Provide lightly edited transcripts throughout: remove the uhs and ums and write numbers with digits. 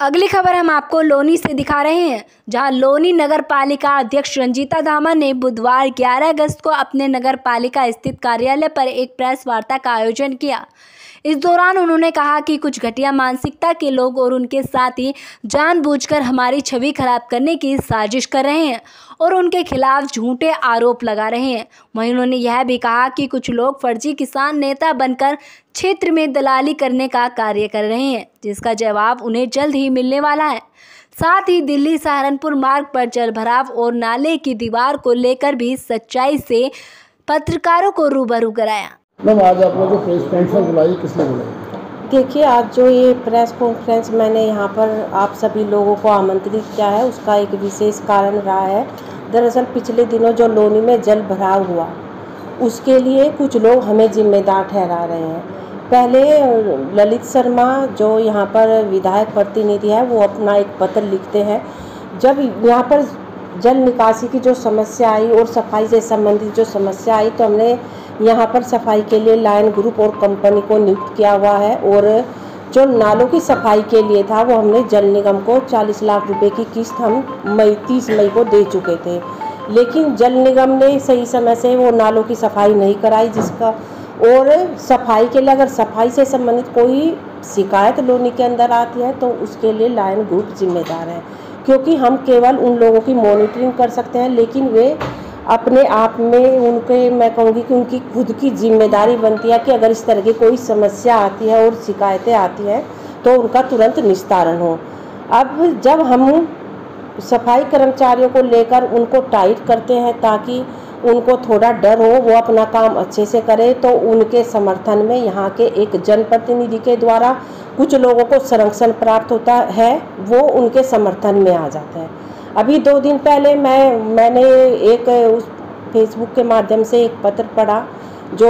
अगली खबर हम आपको लोनी से दिखा रहे हैं, जहां लोनी नगर पालिका अध्यक्ष रंजीता धामा ने बुधवार 11 अगस्त को अपने नगर पालिका स्थित कार्यालय पर एक प्रेस वार्ता का आयोजन किया। इस दौरान उन्होंने कहा कि कुछ घटिया मानसिकता के लोग और उनके साथी जानबूझकर हमारी छवि खराब करने की साजिश कर रहे हैं और उनके खिलाफ झूठे आरोप लगा रहे हैं। वहीं उन्होंने यह भी कहा कि कुछ लोग फर्जी किसान नेता बनकर क्षेत्र में दलाली करने का कार्य कर रहे हैं, जिसका जवाब उन्हें जल्द ही मिलने वाला है। साथ ही दिल्ली सहारनपुर मार्ग पर जलभराव और नाले की दीवार को लेकर भी सच्चाई से पत्रकारों को रूबरू कराया। मैम, आज आपने जो प्रेस कॉन्फ्रेंस बुलाई, किसने बुलाई? देखिए, आज जो ये प्रेस कॉन्फ्रेंस मैंने यहाँ पर आप सभी लोगों को आमंत्रित किया है, उसका एक विशेष कारण रहा है। दरअसल पिछले दिनों जो लोनी में जल भराव हुआ, उसके लिए कुछ लोग हमें जिम्मेदार ठहरा रहे हैं। पहले ललित शर्मा जो यहाँ पर विधायक प्रतिनिधि है, वो अपना एक पत्र लिखते हैं। जब यहाँ पर जल निकासी की जो समस्या आई और सफाई से संबंधित जो समस्या आई, तो हमने यहाँ पर सफाई के लिए लायन ग्रुप और कंपनी को नियुक्त किया हुआ है। और जो नालों की सफाई के लिए था, वो हमने जल निगम को 40 लाख रुपए की किस्त हम 30 मई को दे चुके थे। लेकिन जल निगम ने सही समय से वो नालों की सफाई नहीं कराई, जिसका और सफाई के लिए अगर सफाई से संबंधित कोई शिकायत लोनी के अंदर आती है, तो उसके लिए लायन ग्रुप जिम्मेदार है, क्योंकि हम केवल उन लोगों की मॉनिटरिंग कर सकते हैं, लेकिन वे अपने आप में उनके, मैं कहूँगी कि उनकी खुद की जिम्मेदारी बनती है कि अगर इस तरह की कोई समस्या आती है और शिकायतें आती हैं, तो उनका तुरंत निस्तारण हो। अब जब हम सफाई कर्मचारियों को लेकर उनको टाइट करते हैं ताकि उनको थोड़ा डर हो, वो अपना काम अच्छे से करे, तो उनके समर्थन में यहाँ के एक जनप्रतिनिधि के द्वारा कुछ लोगों को संरक्षण प्राप्त होता है, वो उनके समर्थन में आ जाते हैं। अभी 2 दिन पहले मैंने एक उस फेसबुक के माध्यम से एक पत्र पढ़ा जो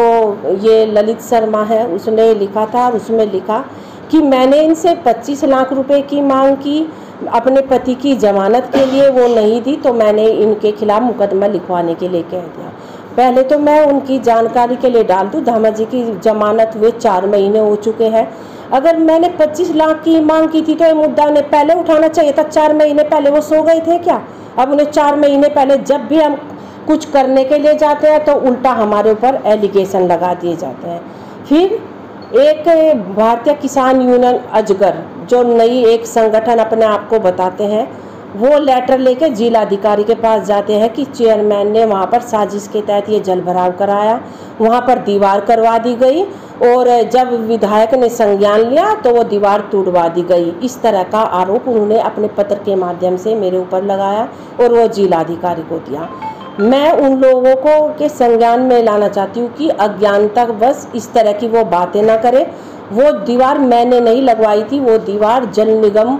ये ललित शर्मा है, उसने लिखा था, और उसमें लिखा कि मैंने इनसे 25 लाख रुपए की मांग की, अपने पति की जमानत के लिए, वो नहीं दी, तो मैंने इनके खिलाफ मुकदमा लिखवाने के लिए कह दिया। पहले तो मैं उनकी जानकारी के लिए डाल दूँ, धामा जी की जमानत हुए 4 महीने हो चुके हैं। अगर मैंने 25 लाख की मांग की थी, तो ये मुद्दा उन्हें पहले उठाना चाहिए था। 4 महीने पहले वो सो गए थे क्या? अब उन्हें 4 महीने पहले, जब भी हम कुछ करने के लिए जाते हैं, तो उल्टा हमारे ऊपर एलिगेशन लगा दिए जाते हैं। फिर एक भारतीय किसान यूनियन अजगर, जो नई एक संगठन अपने आप को बताते हैं, वो लेटर लेके जिलाधिकारी के पास जाते हैं कि चेयरमैन ने वहाँ पर साजिश के तहत ये जल भराव कराया, वहाँ पर दीवार करवा दी गई, और जब विधायक ने संज्ञान लिया तो वो दीवार तोड़वा दी गई। इस तरह का आरोप उन्होंने अपने पत्र के माध्यम से मेरे ऊपर लगाया और वो जिलाधिकारी को दिया। मैं उन लोगों को के संज्ञान में लाना चाहती हूँ कि अज्ञानता बस इस तरह की वो बातें ना करें। वो दीवार मैंने नहीं लगवाई थी, वो दीवार जल निगम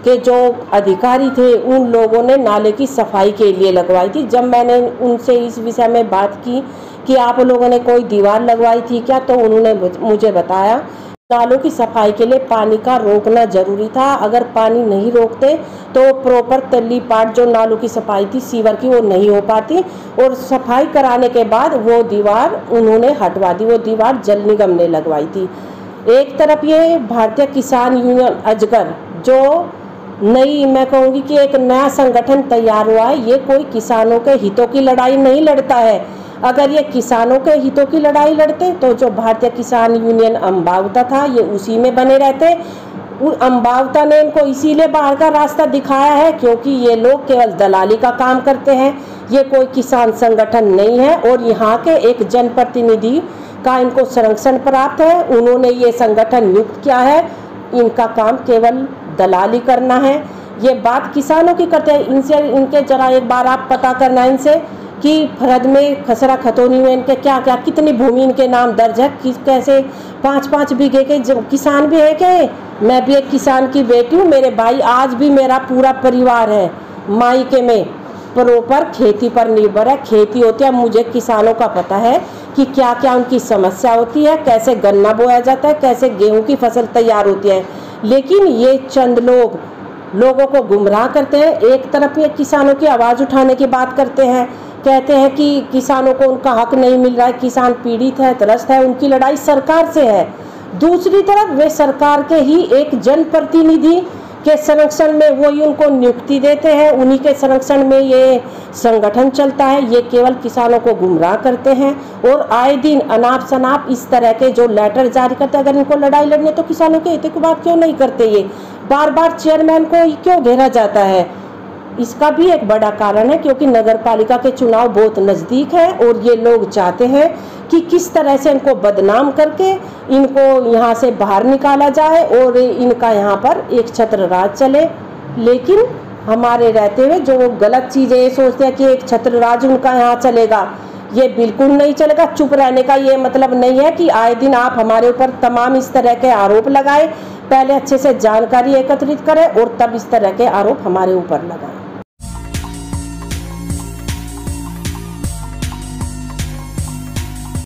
के जो अधिकारी थे, उन लोगों ने नाले की सफाई के लिए लगवाई थी। जब मैंने उनसे इस विषय में बात की कि आप लोगों ने कोई दीवार लगवाई थी क्या, तो उन्होंने मुझे बताया नालों की सफाई के लिए पानी का रोकना जरूरी था। अगर पानी नहीं रोकते तो प्रॉपर तली पार्ट जो नालों की सफाई थी सीवर की, वो नहीं हो पाती, और सफाई कराने के बाद वो दीवार उन्होंने हटवा दी। वो दीवार जल निगम ने लगवाई थी। एक तरफ ये भारतीय किसान यूनियन अजगर, जो नई, मैं कहूँगी कि एक नया संगठन तैयार हुआ है, ये कोई किसानों के हितों की लड़ाई नहीं लड़ता है। अगर ये किसानों के हितों की लड़ाई लड़ते, तो जो भारतीय किसान यूनियन अम्बावता था, ये उसी में बने रहते। अम्बावता ने इनको इसीलिए बाहर का रास्ता दिखाया है क्योंकि ये लोग केवल दलाली का काम करते हैं, ये कोई किसान संगठन नहीं है। और यहाँ के एक जनप्रतिनिधि का इनको संरक्षण प्राप्त है, उन्होंने ये संगठन नियुक्त किया है। इनका काम केवल दलाली करना है। ये बात किसानों की करते हैं। इनसे, इनके जरा एक बार आप पता करना इनसे कि फरद में, खसरा खतौनी में इनके क्या क्या, कितनी भूमि इनके नाम दर्ज है, कैसे 5-5 बीघे के किसान भी है क्या? मैं भी एक किसान की बेटी हूँ। मेरे भाई, आज भी मेरा पूरा परिवार है मायके में प्रॉपर खेती पर निर्भर है, खेती होती है। मुझे किसानों का पता है कि क्या क्या उनकी समस्या होती है, कैसे गन्ना बोया जाता है, कैसे गेहूं की फसल तैयार होती है। लेकिन ये चंद लोग लोगों को गुमराह करते हैं। एक तरफ ये किसानों की आवाज़ उठाने की बात करते हैं, कहते हैं कि किसानों को उनका हक नहीं मिल रहा है, किसान पीड़ित है, त्रस्त है, उनकी लड़ाई सरकार से है। दूसरी तरफ वे सरकार के ही एक जनप्रतिनिधि के संरक्षण में वही उनको नियुक्ति देते हैं, उन्हीं के संरक्षण में ये संगठन चलता है। ये केवल किसानों को गुमराह करते हैं और आए दिन अनाप शनाप इस तरह के जो लेटर जारी करते हैं। अगर इनको लड़ाई लड़नी है तो किसानों के हित की बात क्यों नहीं करते? ये बार बार चेयरमैन को क्यों घेरा जाता है? इसका भी एक बड़ा कारण है क्योंकि नगर पालिका के चुनाव बहुत नज़दीक है और ये लोग चाहते हैं कि किस तरह से इनको बदनाम करके इनको यहाँ से बाहर निकाला जाए और इनका यहाँ पर एक छत्र राज चले। लेकिन हमारे रहते हुए जो गलत चीज़ें ये सोचते हैं कि एक छत्र राज उनका यहाँ चलेगा, ये बिल्कुल नहीं चलेगा। चुप रहने का ये मतलब नहीं है कि आए दिन आप हमारे ऊपर तमाम इस तरह के आरोप लगाए। पहले अच्छे से जानकारी एकत्रित करें और तब इस तरह के आरोप हमारे ऊपर लगाएं।